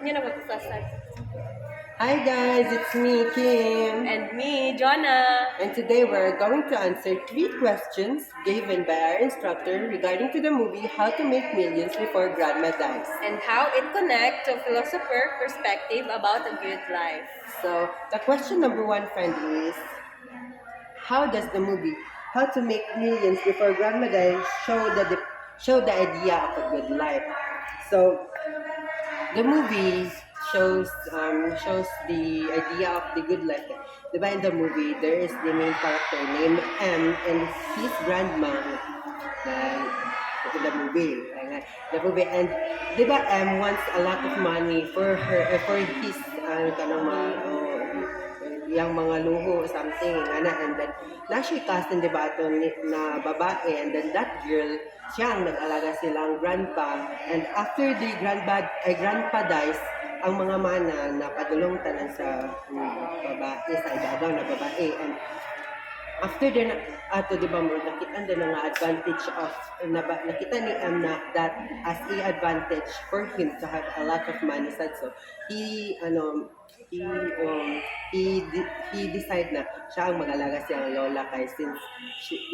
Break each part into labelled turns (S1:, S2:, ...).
S1: Yun na magpapastart.
S2: Hi guys, it's me, Kim.
S1: And me, Jonah.
S2: And today we're going to answer 3 questions given by our instructor regarding to the movie How to Make Millions Before Grandma Dies.
S1: And how it connects to philosopher perspective about a good life.
S2: So, the question number 1, friend, is how does the movie How to Make Millions Before Grandma Dies show the idea of a good life? So, the movie shows the idea of the good life. Diba in the movie, there is the main character named M and his grandma na in the movie. The movie, and diba M wants a lot of money for her, for his yung mga luho something and then nasikasan diba ito na babae, and then that girl siya ang nag-alaga silang grandpa, and after the grandpa dies, ang mga mana na padulong tanan sa babae, sa ibabaw na babae, and after din ato di ba mo nakita din nga advantage of nakita ni na that as a advantage for him to have a lot of money sad, so he decide na siya ang mag-alaga siyang lola, kay since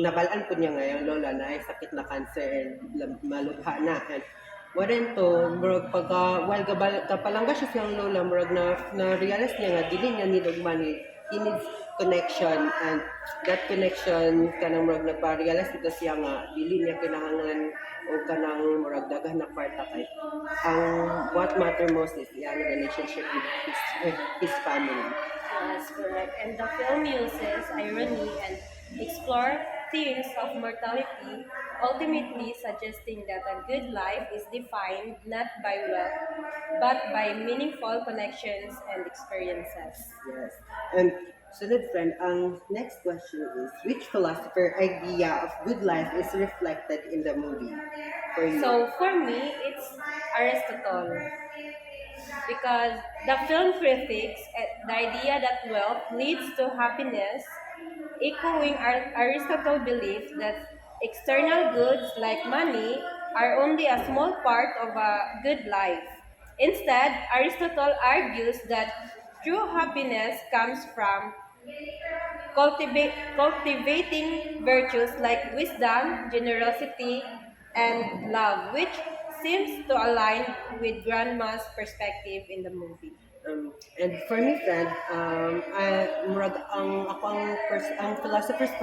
S2: nabalaan po niya ngayon lola na ay sakit na cancer and malubha na, and Warin to, murag pagka, while kapalangga siya siyang lola, murag na realize niya nga, dili niya need og money, he needs connection, and that connection, kanang murag nagpa-realize ito siya nga, dili niya kinahanglan o kanang murag daghan na kwarta kay. Ang what matter most is yung relationship with his family.
S1: That's correct. And the film uses irony and explore themes of mortality, ultimately suggesting that a good life is defined not by wealth, but by meaningful connections and experiences.
S2: Yes. And sunod friend, ang next question is, which philosopher idea of good life is reflected in the movie for you?
S1: So for me, it's Aristotle. Because the film critiques the idea that wealth leads to happiness, echoing Aristotle's belief that external goods like money are only a small part of a good life. Instead, Aristotle argues that true happiness comes from cultivating virtues like wisdom, generosity, and love, which seems to align with Grandma's perspective in the movie.
S2: And for me, friend, murag ang philosopher's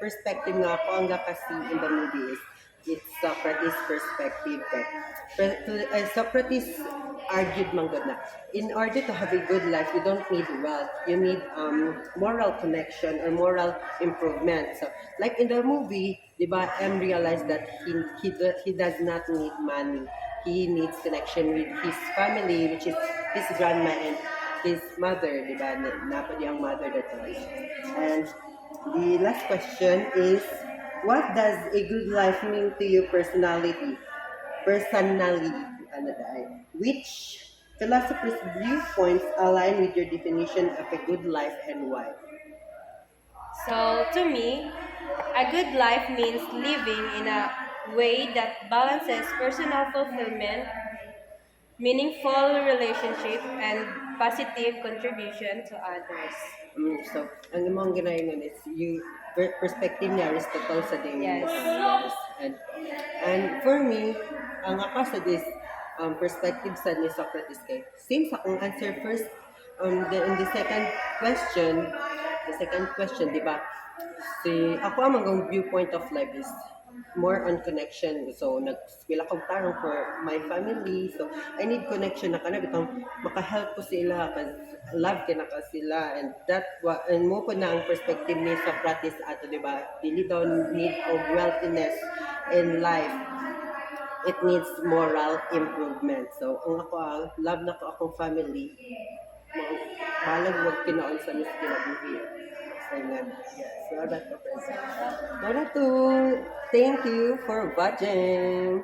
S2: perspective nga ako ang gakasi in the movie is it's Socrates' perspective. Socrates argued man good na in order to have a good life, you don't need wealth. You need moral connection or moral improvement. So, like in the movie, diba, M realized that he does not need money. He needs connection with his family, which is his grandma and his mother, di ba? Napad yung mother that was. And the last question is, what does a good life mean to you personally? Ano dahil? Which philosophers' viewpoints align with your definition of a good life and why?
S1: So, to me, a good life means living in a way that balances personal fulfillment, meaningful relationship, and positive contribution to others.
S2: So, ang imong ginayon is perspective ni Aristotle sa day.
S1: Yes.
S2: And for me, ang ako sa this perspective sa ni Socrates kay same sa akong answer first in the second question, di ba? Ako ang viewpoint of life is more on connection. So, nag-spila kong tarong for my family. So, I need connection na kanang bitang makahelp ko sila kasi love ka na ka sila. And mo po na ang perspective ni Socrates ato, di ba? Dili daw need of wealthiness in life. It needs moral improvement. So, ang ako love na ko akong family. Balag wag kinaon sa mis kinabuhi. So, thank you for watching.